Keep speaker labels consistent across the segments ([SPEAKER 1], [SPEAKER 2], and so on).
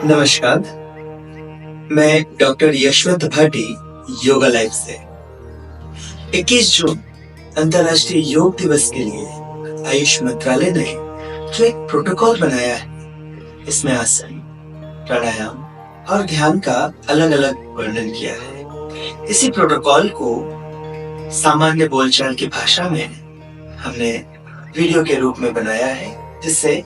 [SPEAKER 1] नमस्कार, मैं doctor Yashwant Bhati, yoga life से। 21 जून अंतर्राष्ट्रीय योग दिवस के लिए आयुष मंत्रालय ने जो एक प्रोटोकॉल बनाया है, इसमें आसन, प्राणायाम और ध्यान का अलग-अलग वर्णन किया है। इसी प्रोटोकॉल को सामान्य बोलचाल की भाषा में हमने वीडियो के रूप में बनाया है, जिससे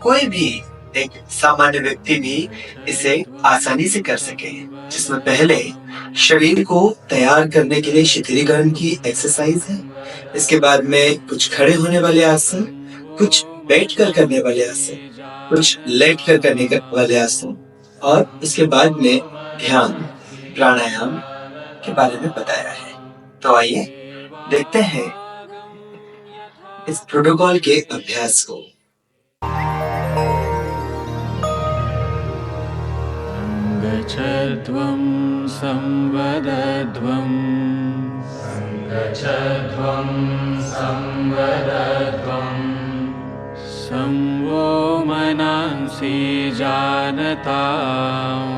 [SPEAKER 1] कोई भी एक सामान्य व्यक्ति भी इसे आसानी से कर सके। जिसमें पहले शरीर को तैयार करने के लिए शिथिलीकरण की एक्सरसाइज है। इसके बाद में कुछ खड़े होने वाले आसन, कुछ बैठकर करने वाले आसन, कुछ लेटकर करने वाले आसन और इसके बाद में ध्यान, प्राणायाम के बारे में बताया है। तो आइए देखते हैं इस प्रोटोकॉल के अभ्यास को।
[SPEAKER 2] गच्छध्वं संवदध्वं
[SPEAKER 3] गच्छध्वं संवदध्वं
[SPEAKER 2] संवो मनांसि जानताम्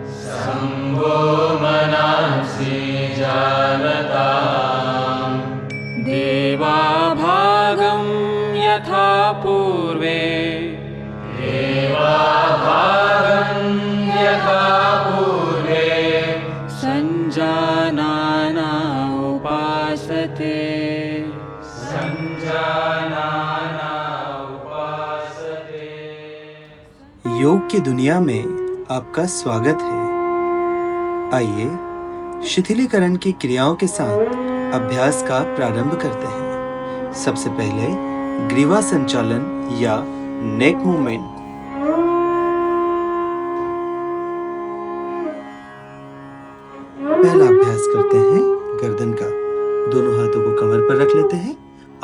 [SPEAKER 3] संवो मनांसि जानताम्
[SPEAKER 2] देवाभागं यथा पूर्वे
[SPEAKER 3] देवाभागं यथा पूर्वे
[SPEAKER 2] सञ्जानाना उपासते
[SPEAKER 3] सञ्जानाना उपासते।
[SPEAKER 1] योग की दुनिया में आपका स्वागत है। आइए शिथिलीकरण की क्रियाओं के साथ अभ्यास का प्रारंभ करते हैं। सबसे पहले ग्रीवा संचालन या नेक मूवमेंट। पहला अभ्यास करते हैं गर्दन का। दोनों हाथों को कमर पर रख लेते हैं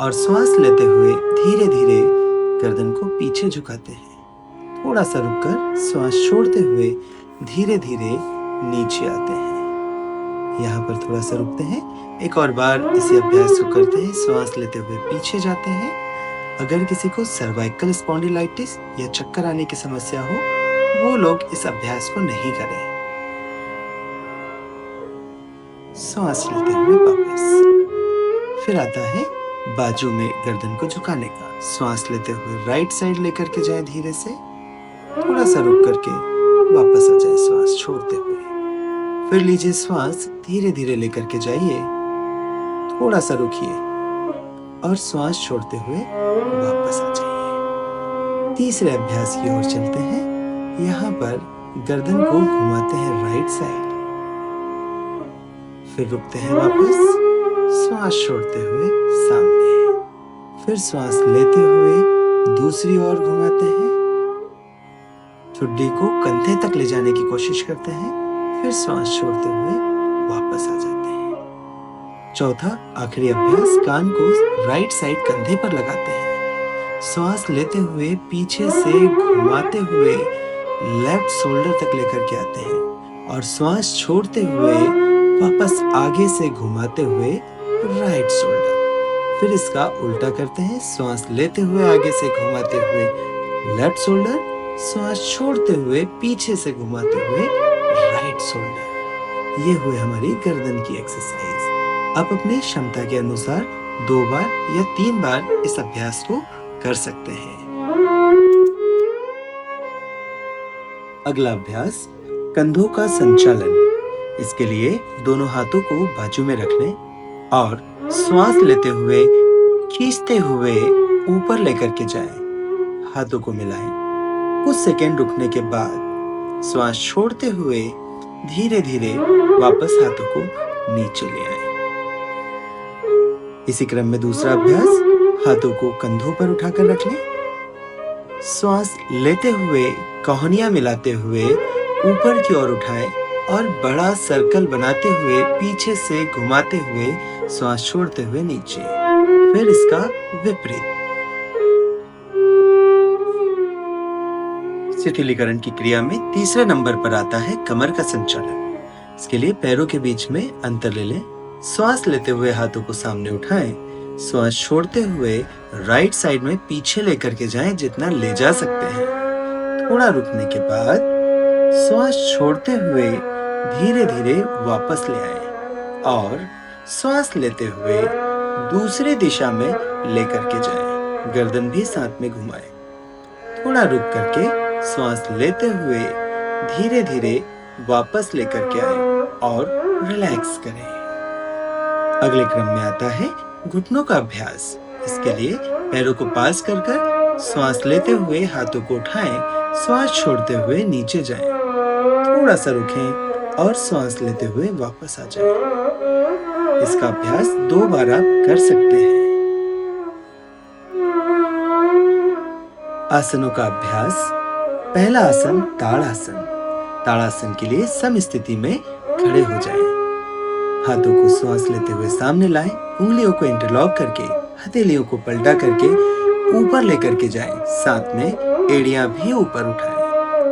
[SPEAKER 1] और श्वास लेते हुए धीरे धीरे गर्दन को पीछे झुकाते हैं। थोड़ा सा रुककर श्वास छोड़ते हुए धीरे धीरे नीचे आते हैं। यहाँ पर थोड़ा सा रुकते हैं। एक और बार इसी अभ्यास को करते हैं। श्वास लेते हुए पीछे जाते हैं। अगर किसी को सर्वाइकल स्पॉन्डिलाइटिस या चक्कर आने की समस्या हो, वो लोग इस अभ्यास को नहीं करें। श्वास लेते हुए वापस। फिर आता है बाजू में गर्दन को झुकाने का। श्वास लेते हुए राइट साइड लेकर के जाए धीरे से। थोड़ा सा रुक करके वापस आ जाए श्वास छोड़ते हुए। फिर लीजिए श्वास धीरे धीरे लेकर के जाइए। थोड़ा सा रुकिए और श्वास छोड़ते हुए वापस आ जाइए। तीसरे अभ्यास की ओर चलते हैं। यहाँ पर गर्दन को घुमाते हैं राइट साइड। फिर रुकते हैं वापस। श्वास छोड़ते हुए सामने। फिर श्वास लेते हुए दूसरी ओर घुमाते हैं। ठुड्डी को कंधे तक ले जाने की कोशिश करते हैं। फिर श्वास छोड़ते हुए वापस आ जाते हैं। चौथा आखिरी अभ्यास, कान को राइट साइड कंधे पर लगाते हैं। श्वास लेते हुए पीछे से घुमाते हुए लेफ्ट शोल्डर तक लेकर के आते हैं और श्वास छोड़ते हुए वापस आगे से घुमाते हुए राइट शोल्डर। फिर इसका उल्टा करते हैं। श्वास लेते हुए आगे से घुमाते हुए लेफ्ट शोल्डर। श्वास छोड़ते हुए पीछे से घुमाते हुए राइट शोल्डर। ये हुए हमारी गर्दन की एक्सरसाइज। आप अपनी क्षमता के अनुसार 2 बार या 3 बार इस अभ्यास को कर सकते हैं। अगला अभ्यास कंधों का संचालन। इसके लिए दोनों हाथों को बाजू में रख लें और श्वास लेते हुए खींचते हुए ऊपर लेकर के जाएं। हाथों को मिलाएं। कुछ सेकंड रुकने के बाद श्वास छोड़ते हुए धीरे धीरे वापस हाथों को नीचे ले आएं। इसी क्रम में दूसरा अभ्यास, हाथों को कंधों पर उठाकर रख लें। श्वास लेते हुए कोहनियां मिलाते हुए ऊपर की ओर उठाएं और बड़ा सर्कल बनाते हुए पीछे से घुमाते हुए श्वास छोड़ते हुए नीचे। फिर इसका विपरीत। शिथिलीकरण की क्रिया में तीसरे नंबर पर आता है कमर का संचालन। इसके लिए पैरों के बीच में अंतर ले लें। श्वास लेते हुए हाथों को सामने उठाएं। श्वास छोड़ते हुए राइट साइड में पीछे लेकर के जाएं जितना ले जा सकते हैं। थोड़ा रुकने के बाद श्वास छोड़ते हुए धीरे धीरे वापस ले आए और श्वास लेते हुए दूसरी दिशा में लेकर के जाएं। गर्दन भी साथ में घुमाएं। थोड़ा रुक करके श्वास लेते हुए धीरे धीरे वापस लेकर के आए और रिलैक्स करें। अगले क्रम में आता है घुटनों का अभ्यास। इसके लिए पैरों को पास कर कर श्वास लेते हुए हाथों को उठाएं, श्वास छोड़ते हुए नीचे जाएं। थोड़ा सा रुकें और श्वास लेते हुए वापस आ जाएं। इसका अभ्यास 2 बार आप कर सकते हैं। आसनों का अभ्यास। पहला आसन ताड़ासन। ताड़ासन के लिए सम स्थिति में खड़े हो जाएं। हाथों को श्वास लेते हुए सामने लाएं, उंगलियों को इंटरलॉक करके हथेलियों को पलटा करके ऊपर लेकर के जाएं। साथ में एड़ियां भी ऊपर उठाएं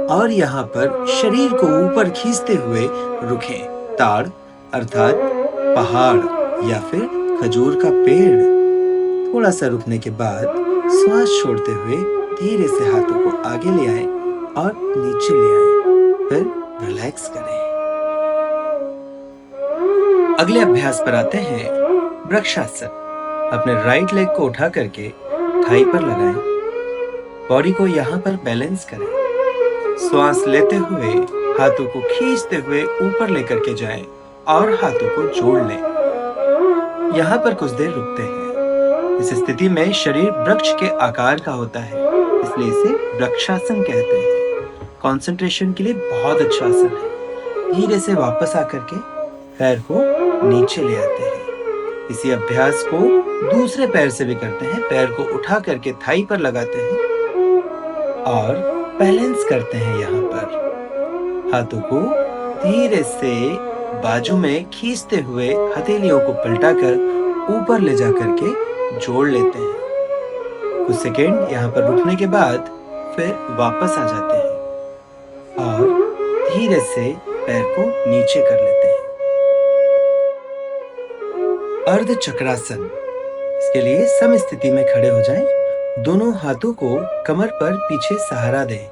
[SPEAKER 1] और यहाँ पर शरीर को ऊपर खींचते हुए रुकें। ताड़ अर्थात पहाड़ या फिर खजूर का पेड़। थोड़ा सा रुकने के बाद श्वास छोड़ते हुए धीरे से हाथों को आगे ले आएं और नीचे ले आएं, फिर रिलैक्स करें। अगले अभ्यास पर आते हैं वृक्षासन। अपने राइट लेग को उठा करके थाई पर लगाएं। बॉडी को यहाँ पर बैलेंस करें। श्वास लेते हुए हाथों को खींचते हुए ऊपर लेकर के जाएं और हाथों को जोड़ लें। यहाँ पर कुछ देर रुकते हैं। इस स्थिति में शरीर वृक्ष के आकार का होता है, इसलिए इसे वृक्षासन कहते हैं। कंसंट्रेशन के लिए बहुत अच्छा आसन है। धीरे से वापस आकर के पैर को नीचे ले आते हैं। इसी अभ्यास को दूसरे पैर से भी करते हैं। पैर को उठा करके थाई पर लगाते हैं और बैलेंस करते हैं। यहाँ पर हाथों को धीरे से बाजू में खींचते हुए हथेलियों को पलटाकर ऊपर ले जा करके जोड़ लेते हैं। कुछ सेकेंड यहाँ पर रुकने के बाद फिर वापस आ जाते हैं और धीरे से पैर को नीचे कर लेते हैं। अर्ध चक्रासन। इसके लिए सम स्थिति में खड़े हो जाएं। दोनों हाथों को कमर पर पीछे सहारा दें।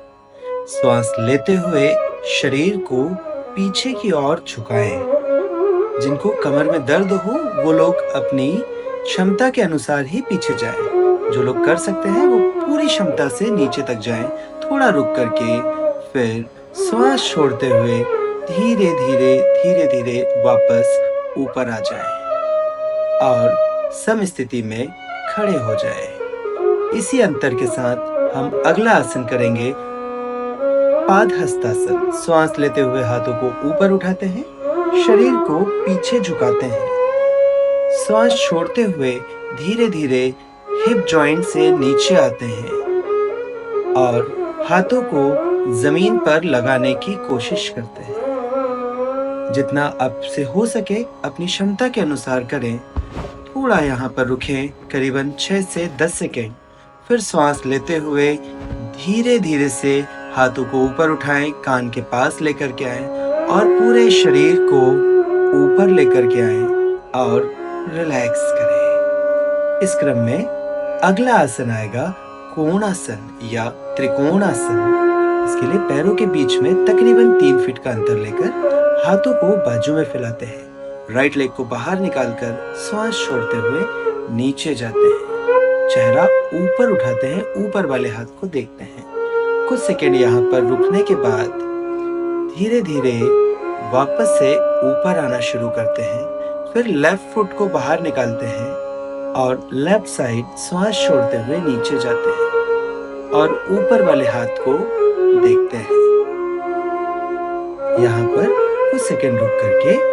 [SPEAKER 1] श्वास लेते हुए शरीर को पीछे की ओर झुकाएं। जिनको कमर में दर्द हो वो लोग अपनी क्षमता के अनुसार ही पीछे जाएं। जो लोग कर सकते हैं वो पूरी क्षमता से नीचे तक जाएं। थोड़ा रुक करके फिर श्वास छोड़ते हुए धीरे धीरे वापस ऊपर आ जाएं और सम स्थिति में खड़े हो जाएं। इसी अंतर के साथ हम अगला आसन करेंगे पादहस्तासन। श्वास लेते हुए हाथों को ऊपर उठाते हैं, शरीर को पीछे झुकाते हैं। श्वास छोड़ते हुए धीरे धीरे हिप जॉइंट से नीचे आते हैं और हाथों को जमीन पर लगाने की कोशिश करते हैं। जितना आपसे हो सके अपनी क्षमता के अनुसार करें। थोड़ा यहाँ पर रुकें, करीबन 6 से 10 सेकेंड। फिर श्वास लेते हुए धीरे धीरे से हाथों को ऊपर उठाएं, कान के पास लेकर के आएं और पूरे शरीर को ऊपर लेकर के आएं और रिलैक्स करें। इस क्रम में अगला आसन आएगा कोणासन या त्रिकोणासन। इसके लिए पैरों के बीच में तकरीबन 3 फीट का अंतर लेकर हाथों को बाजू में फैलाते हैं। राइट लेग को बाहर निकालकर श्वास छोड़ते हुए नीचे जाते हैं। चेहरा ऊपर उठाते हैं, ऊपर वाले हाथ को देखते हैं। कुछ सेकेंड यहाँ पर रुकने के बाद धीरे धीरे वापस से ऊपर आना शुरू करते हैं। फिर लेफ्ट फुट को बाहर निकालते हैं और लेफ्ट साइड श्वास छोड़ते हुए नीचे जाते हैं और ऊपर वाले हाथ को देखते हैं। यहाँ पर कुछ सेकेंड रुक करके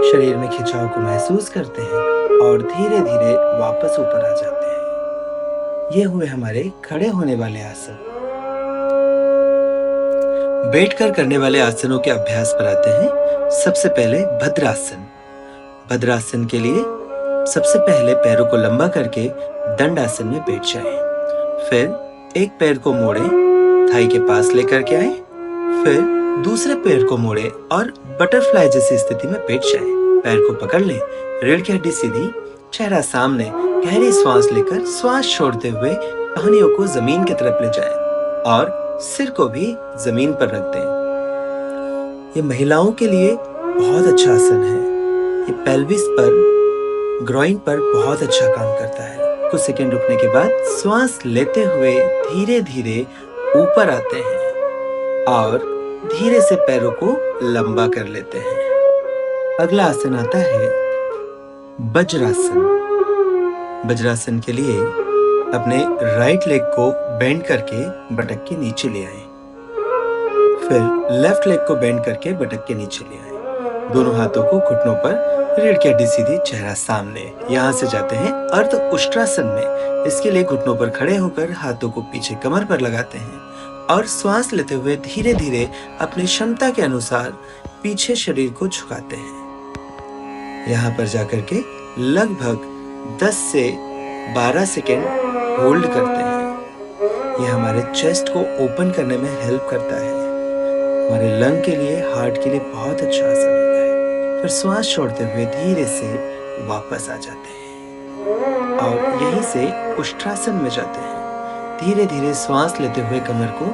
[SPEAKER 1] शरीर में खिंचाव को महसूस करते हैं और धीरे धीरे वापस ऊपर आ जाते हैं। ये हुए हमारे खड़े होने वाले आसन। बैठकर करने वाले आसनों के अभ्यास पर आते हैं। सबसे पहले भद्रासन। भद्रासन के लिए सबसे पहले पैरों को लंबा करके दंडासन में बैठ जाएं। फिर एक पैर को मोड़ें, थाई के पास लेकर के आएं। फिर दूसरे पैर को मोड़ें और बटरफ्लाई जैसी स्थिति में बैठ जाएं। पैर को पकड़ लें, रीढ़ की हड्डी सीधी, चेहरा सामने, गहरी श्वास लेकर श्वास छोड़ते हुए टहनियों को जमीन की तरफ ले जाएं और सिर को भी जमीन पर रख दें। ये महिलाओं के लिए बहुत अच्छा आसन है। ये पेल्विस पर, ग्रोइन पर बहुत अच्छा काम करता है। कुछ सेकंड रुकने के बाद श्वास लेते हुए धीरे धीरे ऊपर आते हैं और धीरे से पैरों को लंबा कर लेते हैं। अगला आसन आता है वज्रासन। वज्रासन के लिए अपने राइट लेग को बेंड करके बटक के नीचे ले आए, फिर लेफ्ट लेग को बेंड करके बटक के नीचे ले आए। दोनों हाथों को घुटनों पर, रीढ़ की हड्डी सीधी, चेहरा सामने। यहाँ से जाते हैं अर्ध उष्ट्रासन में। इसके लिए घुटनों पर खड़े होकर हाथों को पीछे कमर पर लगाते हैं और श्वास लेते हुए धीरे धीरे अपनी क्षमता के अनुसार पीछे शरीर को झुकाते हैं। यहाँ पर जाकर के लगभग 10 से 12 सेकेंड होल्ड करते हैं। यह हमारे चेस्ट को ओपन करने में हेल्प करता है। हमारे लंग के लिए, हार्ट के लिए बहुत अच्छा आसन होता है। फिर श्वास छोड़ते हुए धीरे से वापस आ जाते हैं और यहीं से उष्ट्रासन में जाते हैं। धीरे धीरे श्वास लेते हुए कमर को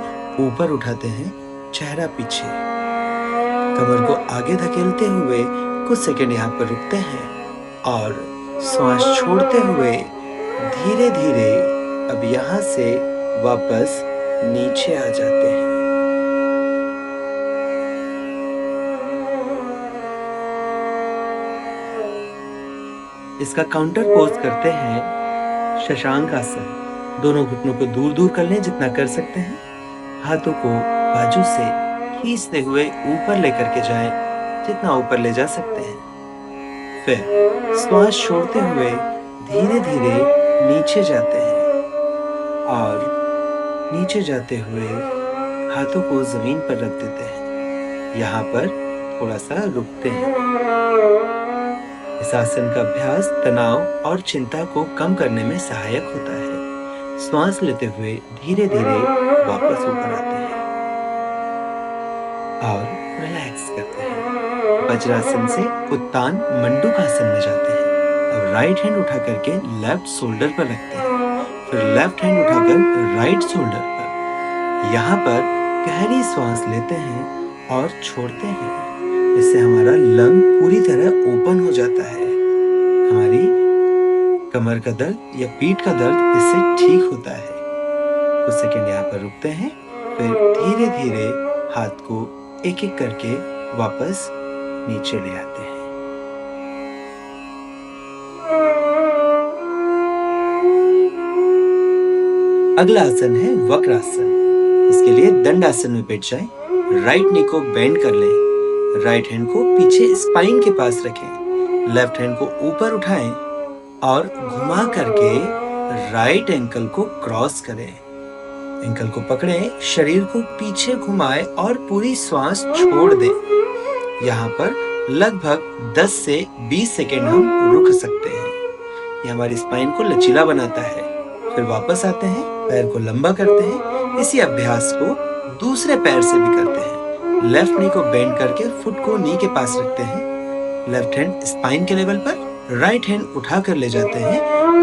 [SPEAKER 1] ऊपर उठाते हैं, चेहरा पीछे, कमर को आगे धकेलते हुए कुछ सेकंड यहाँ पर रुकते हैं और श्वास छोड़ते हुए धीरे धीरे अब यहाँ से वापस नीचे आ जाते हैं। इसका काउंटर पोज करते हैं शशांक आसन। दोनों घुटनों को दूर दूर कर लें जितना कर सकते हैं। हाथों को बाजू से खींचते हुए ऊपर लेकर के जाएं, जितना ऊपर ले जा सकते हैं। फिर श्वास छोड़ते हुए धीरे धीरे नीचे जाते हैं और नीचे जाते हुए हाथों को जमीन पर रख देते हैं। यहाँ पर थोड़ा सा रुकते हैं। इस आसन का अभ्यास तनाव और चिंता को कम करने में सहायक होता है। श्वास लेते हुए धीरे धीरे वापस ऊपर आते हैं और रिलैक्स करते हैं। वज्रासन से उत्तान मंडूकासन में जाते हैं। अब राइट हैंड उठा करके लेफ्ट शोल्डर पर रखते हैं, फिर लेफ्ट हैंड उठाकर राइट शोल्डर पर। यहाँ पर गहरी श्वास लेते हैं और छोड़ते हैं। इससे हमारा लंग पूरी तरह ओपन हो जाता है। हमारी कमर का दर्द या पीठ का दर्द इससे ठीक होता है। कुछ सेकंड यहाँ पर रुकते हैं, फिर धीरे धीरे हाथ को एक एक करके वापस नीचे ले आते हैं। अगला आसन है वक्रासन। इसके लिए दंडासन में बैठ जाएं, राइट नी को बेंड कर लें, राइट हैंड को पीछे स्पाइन के पास रखें, लेफ्ट हैंड को ऊपर उठाएं और घुमा करके राइट एंकल को क्रॉस करें। एंकल को पकड़ें, शरीर को पीछे घुमाएं और पूरी श्वास छोड़ दें। यहाँ पर लगभग 10 से 20 सेकेंड हम रुक सकते हैं। ये हमारी स्पाइन को लचीला बनाता है। फिर वापस आते हैं, पैर को लंबा करते हैं। इसी अभ्यास को दूसरे पैर से भी करते हैं। लेफ्ट नी को बेंड करके फुट को नी के पास रखते हैं। लेफ्ट हैंड स्पाइन के लेवल पर, राइट हैंड उठा कर ले जाते हैं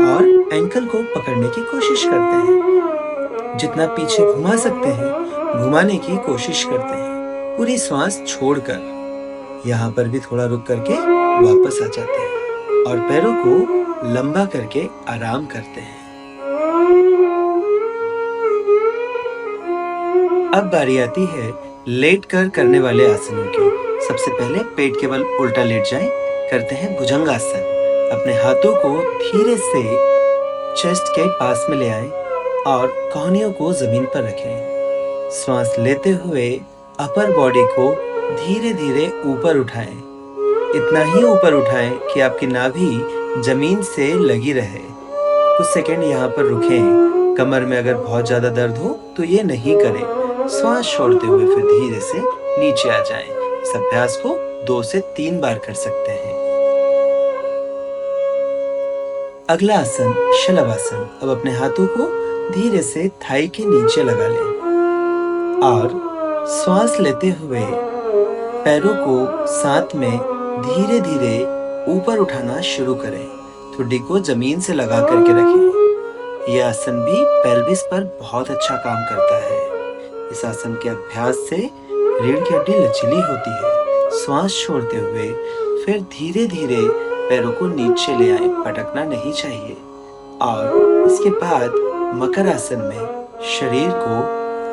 [SPEAKER 1] और एंकल को पकड़ने की कोशिश करते हैं। जितना पीछे घुमा सकते हैं घुमाने की कोशिश करते हैं, पूरी श्वास छोड़कर। यहाँ पर भी थोड़ा रुक करके वापस आ जाते हैं और पैरों को लंबा करके आराम करते हैं। अब बारी आती है लेट कर करने वाले आसनों की। सबसे पहले पेट के बल उल्टा लेट जाएं, करते हैं भुजंगासन। अपने हाथों को धीरे से चेस्ट के पास में ले आएं और कोहनियों को जमीन पर रखें। श्वास लेते हुए अपर बॉडी को धीरे धीरे ऊपर उठाएं। इतना ही ऊपर उठाएं कि आपकी नाभि जमीन से लगी रहे। कुछ सेकंड यहाँ पर रुकें। कमर में अगर बहुत ज्यादा दर्द हो तो ये नहीं करें। श्वास छोड़ते हुए फिर धीरे से नीचे आ जाएं। इस अभ्यास को 2 से 3 बार कर सकते हैं। अगला आसन शलभासन। अब अपने हाथों को धीरे से थाई के नीचे लगा लें और श्वास लेते हुए पैरों को साथ में धीरे धीरे ऊपर उठाना शुरू करें। ठुड्डी को जमीन से लगा करके रखें। यह आसन भी पेल्विस पर बहुत अच्छा काम करता है। इस आसन के अभ्यास से रीढ़ की हड्डी लचीली होती है। श्वास छोड़ते हुए फिर धीरे धीरे पैरों को नीचे ले आए, पटकना नहीं चाहिए। और इसके बाद मकर आसन में शरीर को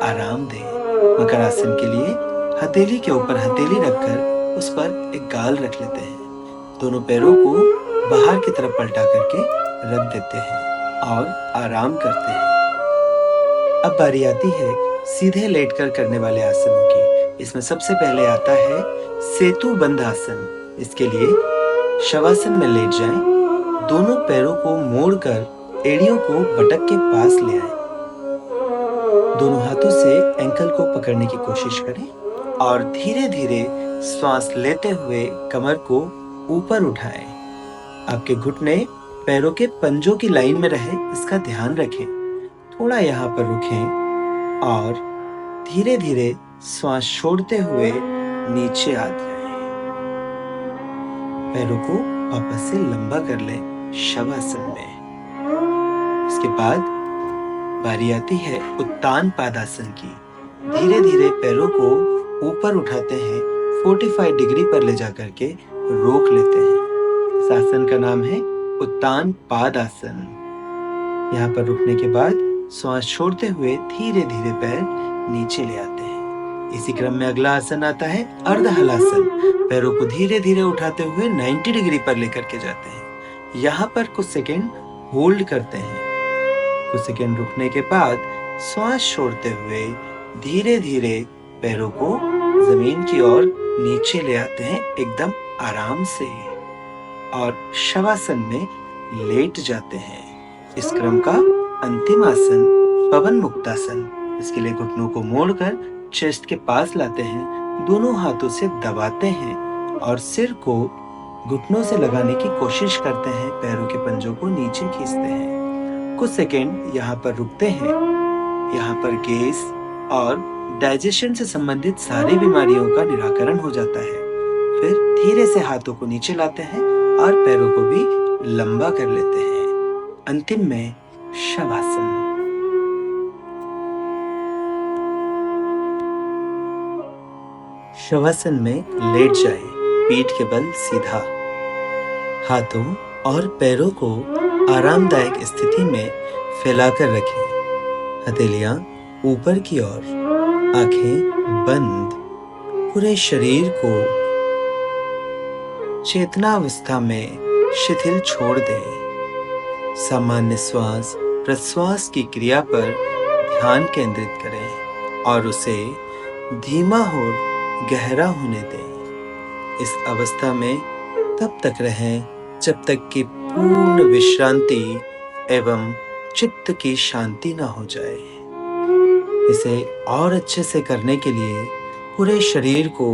[SPEAKER 1] आराम दें। मकर आसन के लिए हथेली के ऊपर हथेली रखकर उस पर एक गाल रख लेते हैं। दोनों पैरों को बाहर की तरफ पलटा करके रख देते हैं और आराम करते हैं। अब बारी आती है सीधे लेटकर करने वाले आसनों की। इसमें सबसे पहले आता है सेतु बंध आसन। इसके लिए शवासन में लेट जाएं। दोनों पैरों को मोड़कर एड़ियों को बटक के पास ले आएं। दोनों हाथों से एंकल को पकड़ने की कोशिश करें और धीरे धीरे श्वास लेते हुए कमर को ऊपर उठाएं। आपके घुटने पैरों के पंजों की लाइन में रहे, इसका ध्यान रखें। थोड़ा यहाँ पर रुकें और धीरे धीरे श्वास छोड़ते हुए नीचे आ जाएं। पैरों को वापस से लंबा कर लें शवासन में। इसके बाद बारी आती है उत्तान पादासन की। धीरे धीरे पैरों को ऊपर उठाते हैं, 45 डिग्री पर ले जाकर के रोक लेते हैं। इस आसन का नाम है उत्तान पादासन। यहाँ पर रुकने के बाद श्वास छोड़ते हुए धीरे धीरे पैर नीचे ले आते हैं। इसी क्रम में अगला आसन आता है अर्ध हलासन। पैरों को धीरे धीरे उठाते हुए 90 डिग्री पर लेकर के जाते हैं। यहाँ पर कुछ सेकेंड होल्ड करते हैं। कुछ सेकेंड रुकने के बाद श्वास छोड़ते हुए धीरे धीरे पैरों को जमीन की ओर नीचे ले आते हैं एकदम आराम से और शवासन में लेट जाते हैं। इस क्रम का अंतिम आसन पवन मुक्तासन। इसके लिए घुटनों को मोड़कर चेस्ट के पास लाते हैं, दोनों हाथों से दबाते हैं और सिर को घुटनों से लगाने की कोशिश करते हैं। पैरों के पंजों को नीचे खींचते हैं। कुछ सेकेंड यहाँ पर रुकते हैं। यहाँ पर गैस और डाइजेशन से संबंधित सारी बीमारियों का निराकरण हो जाता है। फिर धीरे से हाथों को नीचे लाते हैं और पैरों को भी लंबा कर लेते हैं। अंतिम में शवासन। शवासन में लेट जाएं, पीठ के बल सीधा। हाथों और पैरों को आरामदायक स्थिति में फैलाकर रखें। हथेलियां ऊपर की ओर, आंखें बंद। पूरे शरीर को चेतनावस्था में शिथिल छोड़ दें। सामान्य श्वास प्रश्वास की क्रिया पर ध्यान केंद्रित करें और उसे धीमा और गहरा होने दें। इस अवस्था में तब तक रहें जब तक कि पूर्ण विश्रांति एवं चित्त की शांति ना हो जाए। इसे और अच्छे से करने के लिए पूरे शरीर को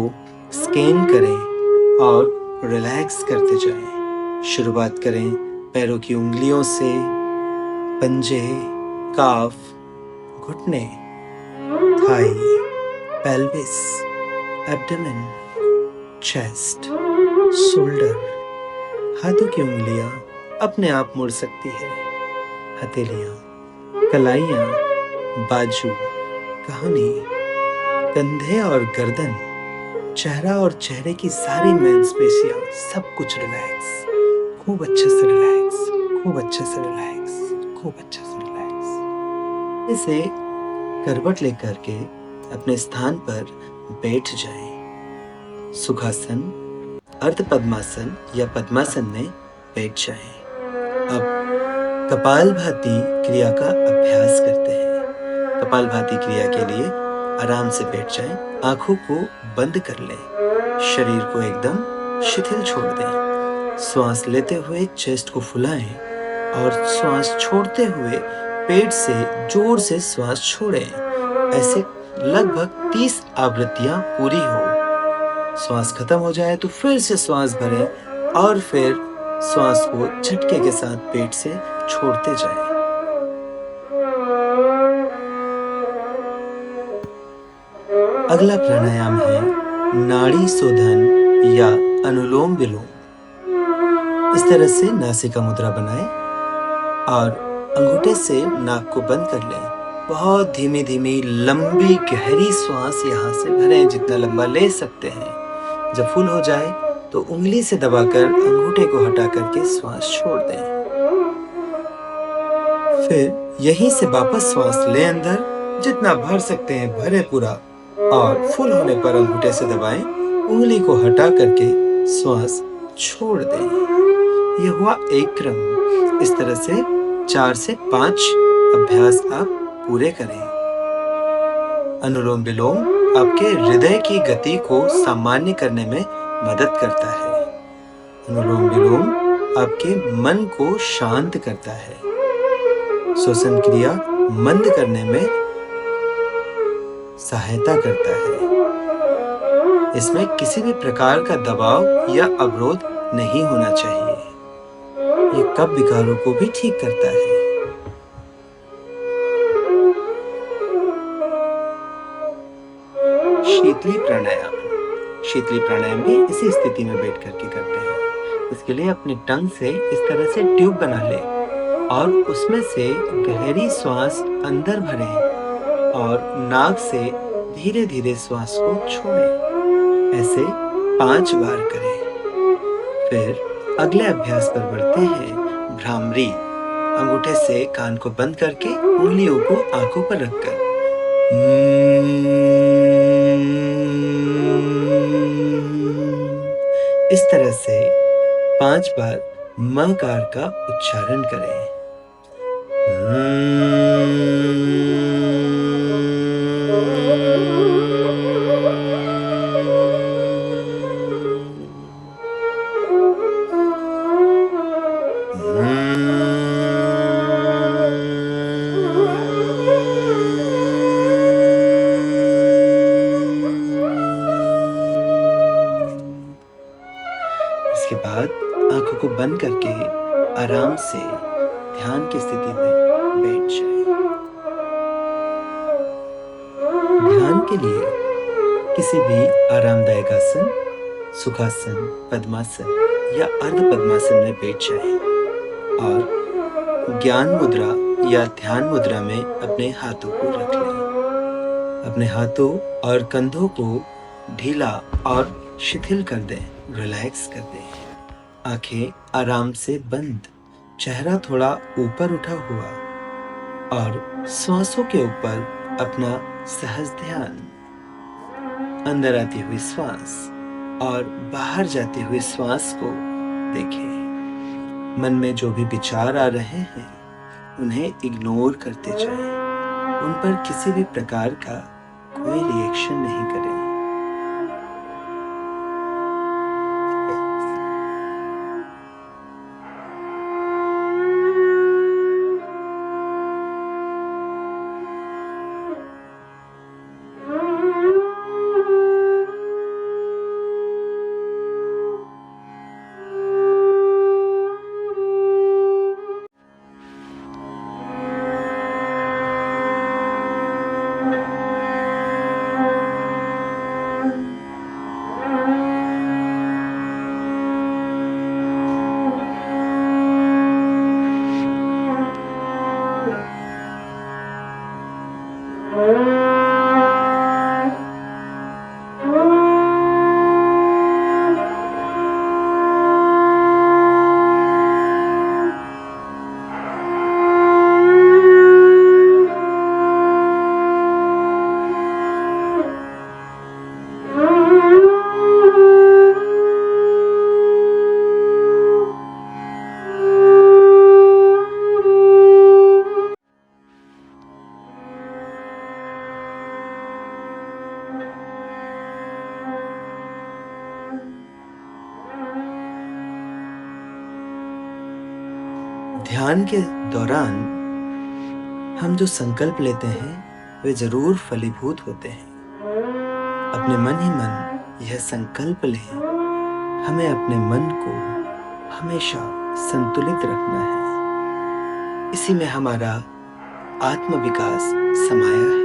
[SPEAKER 1] स्कैन करें और रिलैक्स करते जाएं। शुरुआत करें पैरों की उंगलियों से। पंजे, काफ, घुटने, thigh, pelvis, abdomen, chest, shoulder. हाथों की उंगलियां अपने आप मुड़ सकती है। हथेलियां, कलाइयां, बाजू, कहानी, कंधे और गर्दन, चेहरा और चेहरे की सारी मांसपेशियां, सब कुछ रिलैक्स। खूब अच्छे से रिलैक्स, खूब अच्छे से रिलैक्स, खूब अच्छे से रिलैक्स। इसे करवट लेकर के अपने स्थान पर बैठ जाएं। सुखासन, अर्ध पद्मासन या पद्मासन में बैठ जाएं। अब कपालभाति क्रिया का अभ्यास करते हैं। कपालभाति क्रिया के लिए आराम से बैठ जाएं, आंखों को बंद कर लें, शरीर को एकदम शिथिल छोड़ दें। श्वास लेते हुए चेस्ट को फुलाएं और श्वास छोड़ते हुए पेट से जोर से श्वास छोड़ें। ऐसे लगभग 30 आवृत्तियां पूरी हो। श्वास खत्म हो जाए तो फिर से श्वास भरें और फिर श्वास को झटके के साथ पेट से छोड़ते जाएं। अगला प्राणायाम है नाड़ी शोधन या अनुलोम विलोम। इस तरह से नासिका मुद्रा बनाएं और अंगूठे से नाक को बंद कर लें। बहुत धीमी धीमी लंबी गहरी श्वास यहाँ से भरें, जितना लंबा ले सकते हैं। जब फुल हो जाए तो उंगली से दबाकर अंगूठे को हटा करके श्वास छोड़ दें। फिर यहीं से वापस श्वास लें अंदर, जितना भर सकते हैं भरे पूरा, और फुल होने पर अंगूठे से दबाएं, उंगली को हटा करके श्वास छोड़ दें। यह हुआ एक क्रम। इस तरह से 4 से 5 अभ्यास आप पूरे करें। अनुलोम विलोम आपके हृदय की गति को सामान्य करने में मदद करता है। अनुलोम विलोम आपके मन को शांत करता है। श्वसन क्रिया मंद करने में सहायता करता है। इसमें किसी भी प्रकार का दबाव या अवरोध नहीं होना चाहिए। ये कफ विकारों को भी ठीक करता है। शीतली प्राणायाम। शीतली प्राणायाम भी इसी स्थिति में बैठ करके करते हैं। इसके लिए अपनी टंग से इस तरह से ट्यूब बना लें और उसमें से गहरी श्वास अंदर भरें और नाक से धीरे धीरे श्वास को छोड़ें। ऐसे 5 बार करें। फिर अगले अभ्यास पर बढ़ते हैं। भ्रामरी। अंगूठे से कान को बंद करके उंगलियों को आंखों पर रखकर इस तरह से 5 बार मकार का उच्चारण करें। इसके बाद आंखों को बंद करके आराम से ध्यान की स्थिति में बैठ जाएं। ध्यान के लिए किसी भी आरामदायक आसन, सुखासन, पद्मासन या अर्ध पद्मासन में बैठ जाएं और ज्ञान मुद्रा या ध्यान मुद्रा में अपने हाथों को रख लें। अपने हाथों और कंधों को ढीला और शिथिल कर दें, रिलैक्स कर दें। आंखें आराम से बंद, चेहरा थोड़ा ऊपर उठा हुआ और श्वासों के ऊपर अपना सहज ध्यान। अंदर आती हुई श्वास और बाहर जाती हुई श्वास को देखें। मन में जो भी विचार आ रहे हैं उन्हें इग्नोर करते जाएं। उन पर किसी भी प्रकार का कोई रिएक्शन नहीं करें। ध्यान के दौरान हम जो संकल्प लेते हैं वे जरूर फलीभूत होते हैं। अपने मन ही मन यह संकल्प लें, हमें अपने मन को हमेशा संतुलित रखना है। इसी में हमारा आत्म विकास समाया है।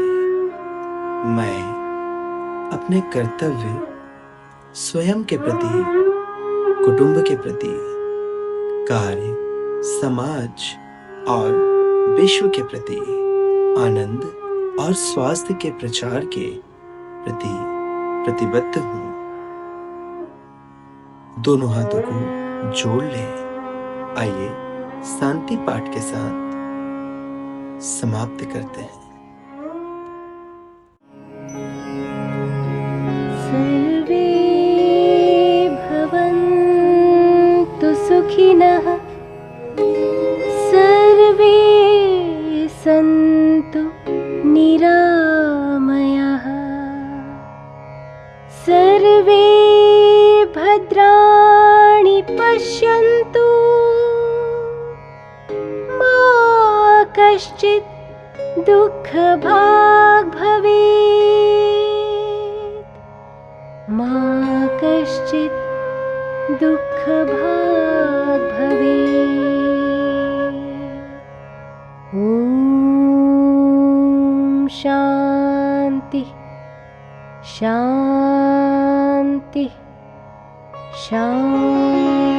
[SPEAKER 1] मैं अपने कर्तव्य स्वयं के प्रति, कुटुंब के प्रति, कार्य, समाज और विश्व के प्रति आनंद और स्वास्थ्य के प्रचार के प्रति प्रतिबद्ध हूं। दोनों हाथों को जोड़ लें। आइए शांति पाठ के साथ समाप्त करते हैं।
[SPEAKER 4] सर्वे भवन्तु सुखिनः, सर्वे सन्तु निरामयाः, सर्वे भद्राणि पश्यन्तु, मा कश्चित् दुःखभाग् भवेत्, मा कश्चित् दुःखभाग् भवेत्। ॐ शान्ति शान्ति शान्ति।